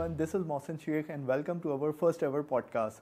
everyone, this is Mohsin Sheikh and welcome to our first ever podcast.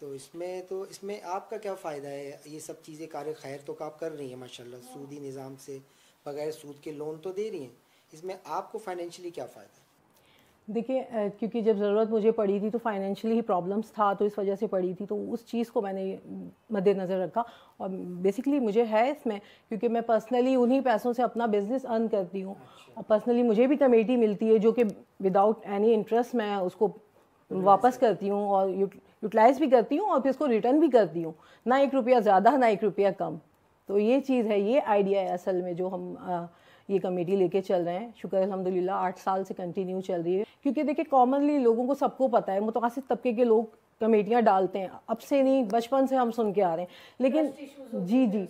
تو اس میں آپ کا کیا فائدہ ہے؟ یہ سب چیزیں کار خیر تو آپ کر رہی ہیں ماشاء اللہ، سودی نظام سے بغیر سود کے لون تو دے رہی ہیں، اس میں آپ کو فائنینشلی کیا فائدہ ہے؟ دیکھیے کیونکہ جب ضرورت مجھے پڑی تھی تو فائنینشلی ہی پرابلمس تھا، تو اس وجہ سے پڑی تھی، تو اس چیز کو میں نے مد نظر رکھا. اور بیسکلی مجھے ہے اس میں، کیونکہ میں پرسنلی انہی پیسوں سے اپنا بزنس ارن کرتی ہوں، اور پرسنلی مجھے بھی کمیٹی ملتی ہے جو کہ وداؤٹ اینی انٹرسٹ میں اس کو واپس کرتی ہوں اور یوٹیلائز بھی کرتی ہوں اور پھر اس کو ریٹرن بھی کرتی ہوں، نہ 1 روپیہ زیادہ نہ 1 روپیہ کم. تو یہ چیز ہے، یہ آئیڈیا ہے اصل میں جو ہم یہ کمیٹی لے کے چل رہے ہیں. شکر الحمدللہ 8 سال سے کنٹینیو چل رہی ہے. کیونکہ دیکھیں کامنلی لوگوں کو سب کو پتہ ہے، متوسط طبقے کے لوگ کمیٹیاں ڈالتے ہیں، اب سے نہیں بچپن سے ہم سن کے آ رہے ہیں. لیکن جی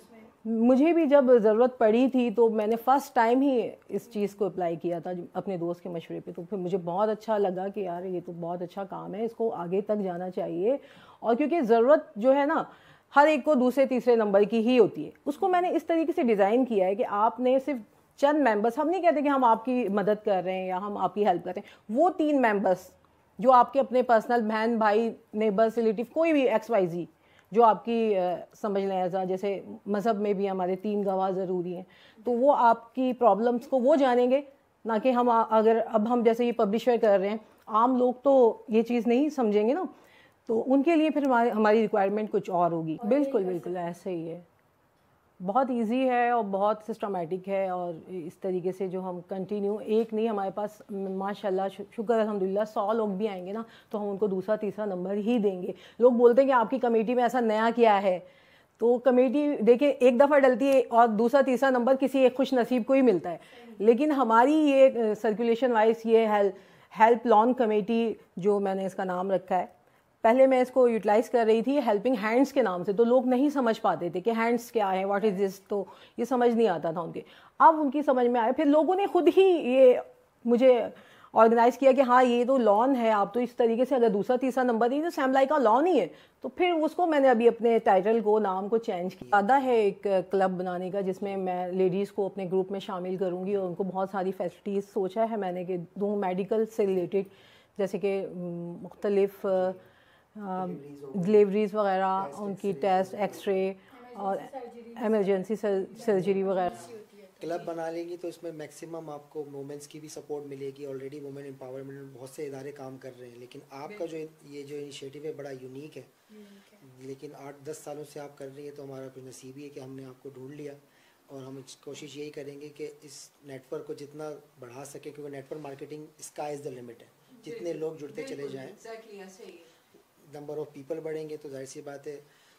مجھے بھی جب ضرورت پڑی تھی تو میں نے فرسٹ ٹائم ہی اس چیز کو اپلائی کیا تھا اپنے دوست کے مشورے پہ. تو پھر مجھے بہت اچھا لگا کہ یار یہ تو بہت اچھا کام ہے، اس کو آگے تک جانا چاہیے. اور کیونکہ ضرورت جو ہے نا ہر ایک کو دوسرے تیسرے نمبر کی ہی ہوتی ہے، اس کو میں نے اس طریقے سے ڈیزائن کیا ہے کہ آپ نے صرف چند ممبرس، ہم نہیں کہتے کہ ہم آپ کی مدد کر رہے ہیں یا ہم آپ کی ہیلپ کر رہے ہیں، وہ 3 ممبرس جو آپ کے اپنے پرسنل بہن بھائی نیبرس ریلیٹیو کوئی بھی XYZ جو آپ کی سمجھ لیں ایسا، جیسے مذہب میں بھی ہمارے 3 گواہ ضروری ہیں، تو وہ آپ کی پرابلمس کو وہ جانیں گے، نہ کہ ہم اگر اب ہم جیسے یہ پبلشر کر رہے ہیں، عام لوگ تو یہ چیز نہیں سمجھیں گے نا، تو ان کے لیے پھر ہماری ریکوائرمنٹ کچھ اور ہوگی. بالکل ایسے ہی ہے، بہت ایزی ہے اور بہت سسٹمیٹک ہے. اور اس طریقے سے جو ہم کنٹینیو ایک نہیں، ہمارے پاس ماشاءاللہ شکر الحمدللہ 100 لوگ بھی آئیں گے نا تو ہم ان کو دوسرا تیسرا نمبر ہی دیں گے. لوگ بولتے ہیں کہ آپ کی کمیٹی میں ایسا نیا کیا ہے، تو کمیٹی دیکھیں ایک دفعہ ڈلتی ہے اور دوسرا تیسرا نمبر کسی ایک خوش نصیب کو ہی ملتا ہے. لیکن ہماری یہ سرکولیشن وائز یہ ہیلپ لون کمیٹی جو میں نے اس کا نام رکھا ہے، پہلے میں اس کو یوٹیلائز کر رہی تھی ہیلپنگ ہینڈس کے نام سے، تو لوگ نہیں سمجھ پاتے تھے کہ ہینڈس کیا ہے، واٹ از دس، تو یہ سمجھ نہیں آتا تھا ان کے. اب ان کی سمجھ میں آئے، پھر لوگوں نے خود ہی یہ مجھے آرگنائز کیا کہ ہاں یہ تو لون ہے، آپ تو اس طریقے سے اگر دوسرا تیسرا نمبر نہیں تو سیم لائک کا لون ہی ہے. تو پھر اس کو میں نے ابھی اپنے ٹائٹل کو نام کو چینج کیا. ارادہ ہے ایک کلب بنانے کا جس میں میں لیڈیز کو اپنے گروپ میں شامل کروں گی اور ان کو بہت ساری فیسلٹیز سوچا ہے میں نے کہ دوں، میڈیکل سے ریلیٹڈ جیسے کہ مختلف ڈلیوریز وغیرہ، ان کی ٹیسٹ، ایکس رے اور ایمرجنسی سرجری وغیرہ. کلب بنا لیں گی تو اس میں میکسیمم آپ کو وومنس کی بھی سپورٹ ملے گی. آلریڈی وومن امپاورمنٹ میں بہت سے ادارے کام کر رہے ہیں، لیکن آپ کا جو یہ جو انیشیٹو ہے بڑا یونیک ہے. لیکن 8-10 سالوں سے آپ کر رہی ہیں تو ہمارا کوئی نصیب ہی ہے کہ ہم نے آپ کو ڈھونڈ لیا. اور ہم کوشش یہی کریں گے کہ اس نیٹ ورک کو جتنا بڑھا سکے، کیونکہ network marketing sky is the limit ہے. جتنے لوگ جڑتے چلے جائیں، نمبر آف پیپل بڑھیں گے، تو ظاہر سی بات ہے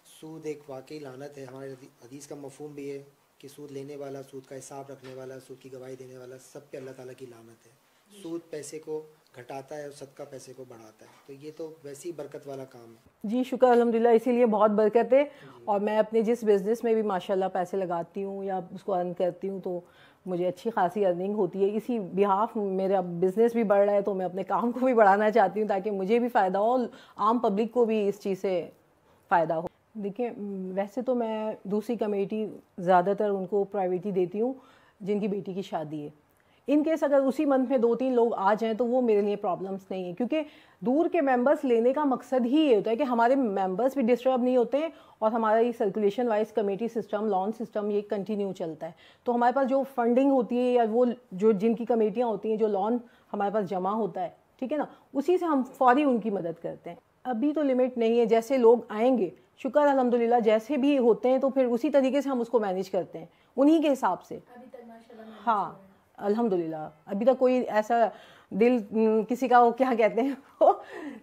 سود ایک واقعی لعنت ہے. ہمارے حدیث کا مفہوم بھی ہے کہ سود لینے والا، سود کا حساب رکھنے والا، سود کی گواہی دینے والا، سب پہ اللہ تعالیٰ کی لعنت ہے. سود پیسے کو گھٹاتا ہے اور صدقہ پیسے کو بڑھاتا ہے. تو یہ تو ویسی برکت والا کام ہے. جی شکر الحمدللہ، اسی لیے بہت برکت ہے. اور میں اپنے جس بزنس میں بھی ماشاءاللہ پیسے لگاتی ہوں یا اس کو ارن کرتی ہوں تو مجھے اچھی خاصی ارننگ ہوتی ہے. اسی بہاف میرا بزنس بھی بڑھ رہا ہے تو میں اپنے کام کو بھی بڑھانا چاہتی ہوں تاکہ مجھے بھی فائدہ ہو، عام پبلک کو بھی اس چیز سے فائدہ ہو. دیکھیں ویسے تو میں دوسری کمیٹی زیادہ تر ان کو پرائیویٹی دیتی ہوں جن کی بیٹی کی شادی ہے. ان کیس اگر اسی منتھ میں 2-3 لوگ آ جائیں تو وہ میرے لیے پرابلمس نہیں ہیں، کیونکہ دور کے ممبرس لینے کا مقصد ہی یہ ہوتا ہے کہ ہمارے ممبرس بھی ڈسٹرب نہیں ہوتے ہیں اور ہمارا یہ circulation wise committee system, loan system یہ کنٹینیو چلتا ہے. تو ہمارے پاس جو فنڈنگ ہوتی ہے یا وہ جو جن کی کمیٹیاں ہوتی ہیں، جو لون ہمارے پاس جمع ہوتا ہے، ٹھیک ہے نا، اسی سے ہم فوری ان کی مدد کرتے ہیں. ابھی تو لمٹ نہیں ہے، جیسے لوگ آئیں گے شکر الحمدللہ جیسے بھی ہوتے ہیں تو پھر اسی طریقے سے ہم اس کو مینیج کرتے ہیں انہی کے حساب سے. ہاں الحمدللہ ابھی تک کوئی ایسا دل کسی کا وہ کیا کہتے ہیں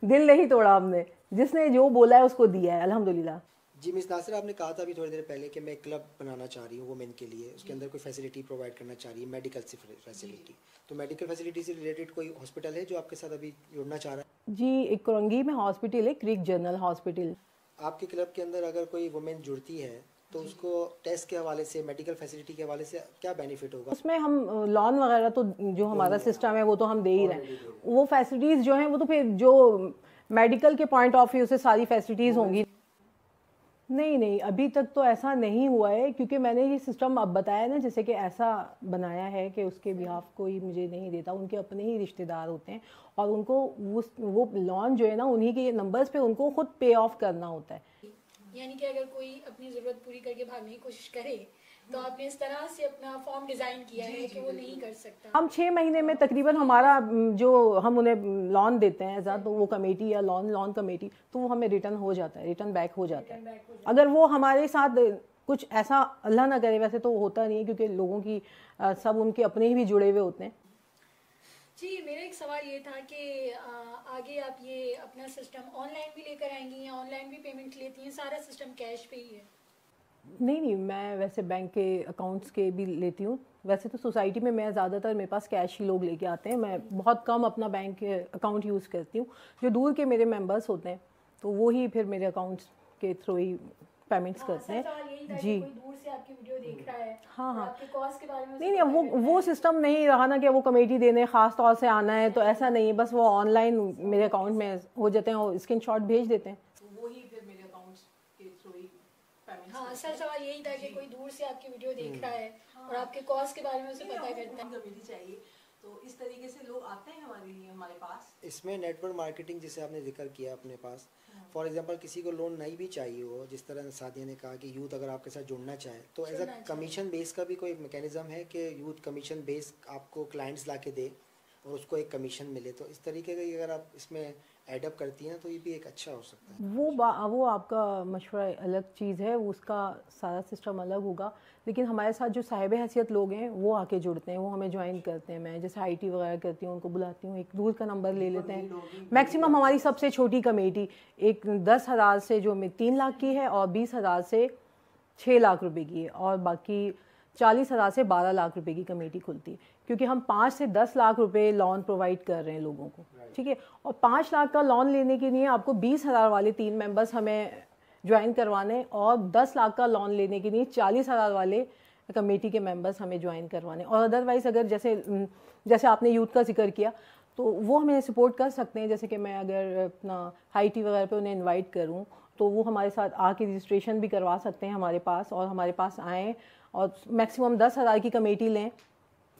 دل نہیں توڑا ہم نے، جس نے جو بولا ہے اس کو دیا ہے الحمدللہ. جی مس ناصر، آپ نے کہا تھا ابھی تھوڑی دیر پہلے کہ میں ایک کلب بنانا چاہ رہی ہوں وومن کے لیے، اس کے اندر کوئی فیسلٹی پرووائڈ کرنا چاہ رہی ہے، میڈیکل فیسلٹی. تو میڈیکل فیسلٹی سے ریلیٹڈ کوئی ہاسپٹل ہے جو آپ کے ساتھ ابھی جڑنا چاہ رہا ہے؟ جی ایک کرنگی میں ہاسپٹل ہے، کریک جنرل ہاسپٹل. آپ کے کلب کے اندر اگر کوئی وومن جڑتی ہے تو اس کو ٹیسٹ کے حوالے سے، میڈیکل فیسلٹی کے حوالے سے کیا بینیفٹ ہوگا؟ اس میں ہم لون وغیرہ تو جو ہمارا سسٹم ہے وہ تو ہم دے ہی رہے ہیں. وہ فیسلٹیز جو ہیں وہ تو پھر جو میڈیکل کے پوائنٹ آف ویو سے ساری فیسلٹیز ہوں گی. نہیں ابھی تک تو ایسا نہیں ہوا ہے, کیونکہ میں نے یہ سسٹم اب بتایا نا, جیسے کہ ایسا بنایا ہے کہ اس کے بیہاف کوئی مجھے نہیں دیتا, ان کے اپنے ہی رشتہ دار ہوتے ہیں اور ان کو وہ لون جو ہے نا انہی کے نمبرز پہ ان کو خود پے آف کرنا ہوتا ہے. یعنی کہ اگر کوئی اپنی ضرورت پوری کر کے بھاگنے کی کوشش کرے تو آپ نے اس طرح سے اپنا فارم ڈیزائن کیا ہے کہ وہ نہیں کر سکتا. ہم 6 مہینے میں تقریباً ہمارا جو ہم انہیں لون دیتے ہیں ایسا, تو وہ کمیٹی یا لون کمیٹی, تو وہ ہمیں ریٹرن ہو جاتا ہے, ریٹرن بیک ہو جاتا ہے. اگر وہ ہمارے ساتھ کچھ ایسا اللہ نہ کرے, ویسے تو ہوتا نہیں ہے کیونکہ لوگوں کی سب ان کے اپنے ہی بھی جڑے ہوئے ہوتے ہیں. جی میرا ایک سوال یہ تھا کہ آگے آپ یہ اپنا سسٹم آن لائن بھی لے کر آئیں گی یا آن لائن بھی پیمنٹ لیتی ہیں, سارا سسٹم کیش پہ ہی ہے؟ نہیں میں ویسے بینک کے اکاؤنٹس کے بھی لیتی ہوں. ویسے تو سوسائٹی میں زیادہ تر میرے پاس کیش ہی لوگ لے کے آتے ہیں, میں بہت کم اپنا بینک اکاؤنٹ یوز کرتی ہوں. جو دور کے میرے ممبرس ہوتے ہیں تو وہی پھر میرے اکاؤنٹس کے تھرو ہی پیمنٹس کرتے ہیں. جی ہاں نہیں وہ سسٹم نہیں رہا نا کہ وہ کمیٹی دینے خاص طور سے آنا ہے, تو ایسا نہیں, بس وہ آن لائن میرے اکاؤنٹ میں ہو جاتے ہیں, اور اسکرین شاٹ بھیج دیتے ہیں. ہاں سر سوال یہی تھا کہ کوئی دور سے آپ کی ویڈیو دیکھ رہا ہے اور آپ کے کاسٹ کے بارے میں اسے پتہ کرتا ہے. چاہیے تو اس طریقے سے لوگ آتے ہیں ہمارے پاس. اس میں نیٹ ورک مارکیٹنگ جسے آپ نے ذکر کیا اپنے پاس, فار ایگزامپل کسی کو لون نہیں بھی چاہیے ہو, جس طرح سعدیہ نے کہا کہ یوتھ اگر آپ کے ساتھ جڑنا چاہے تو ایز اے کمیشن بیس کا بھی کوئی میکینزم ہے کہ یوتھ کمیشن بیس آپ کو کلائنٹس لا کے دے اور اس کو ایک کمیشن ملے, تو اس طریقے کا اگر آپ اس میں ایڈ اپ کرتی ہیں تو یہ بھی ایک اچھا ہو سکتا ہے. وہ آپ کا مشورہ الگ چیز ہے, اس کا سارا سسٹم الگ ہوگا, لیکن ہمارے ساتھ جو صاحب حیثیت لوگ ہیں وہ آ کے جڑتے ہیں, وہ ہمیں جوائن کرتے ہیں. میں جیسے IT وغیرہ کرتی ہوں ان کو بلاتی ہوں, ایک دور کا نمبر لے لیتے ہیں. میکسیمم ہماری سب سے چھوٹی کمیٹی ایک 10,000 سے جو 3 لاکھ کی ہے, اور 20,000 سے 6 لاکھ روپے کی ہے, اور باقی 40,000 سے 12 لاکھ روپے کی کمیٹی کھلتی ہے, کیونکہ ہم 5 سے 10 لاکھ روپے لون پرووائڈ کر رہے ہیں لوگوں کو. ٹھیک ہے, اور 5 لاکھ کا لون لینے کے لیے آپ کو 20,000 والے 3 ممبرس ہمیں جوائن کروانے, اور 10 لاکھ کا لون لینے کے لیے 40,000 والے کمیٹی کے ممبرس ہمیں جوائن کروانے. اور ادروائز اگر جیسے آپ نے یوتھ کا ذکر کیا تو وہ ہمیں سپورٹ کر سکتے ہیں. جیسے کہ میں اگر اپنا IT وغیرہ پہ انہیں انوائٹ کروں تو وہ ہمارے ساتھ آ کے رجسٹریشن بھی کروا سکتے ہیں ہمارے پاس, اور ہمارے پاس آئیں اور میکسیمم 10,000 کی کمیٹی لیں.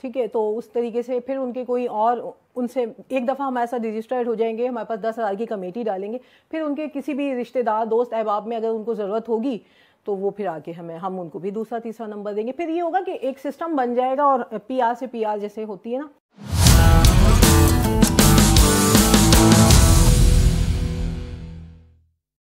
ٹھیک ہے, تو اس طریقے سے پھر ان کے کوئی اور ان سے ایک دفعہ ہمارے ساتھ رجسٹرڈ ہو جائیں گے, ہمارے پاس 10,000 کی کمیٹی ڈالیں گے, پھر ان کے کسی بھی رشتہ دار دوست احباب میں اگر ان کو ضرورت ہوگی تو وہ پھر آ کے ہم ان کو بھی دوسرا تیسرا نمبر دیں گے. پھر یہ ہوگا کہ ایک سسٹم بن جائے گا, اور PR سے PR جیسے ہوتی ہے نا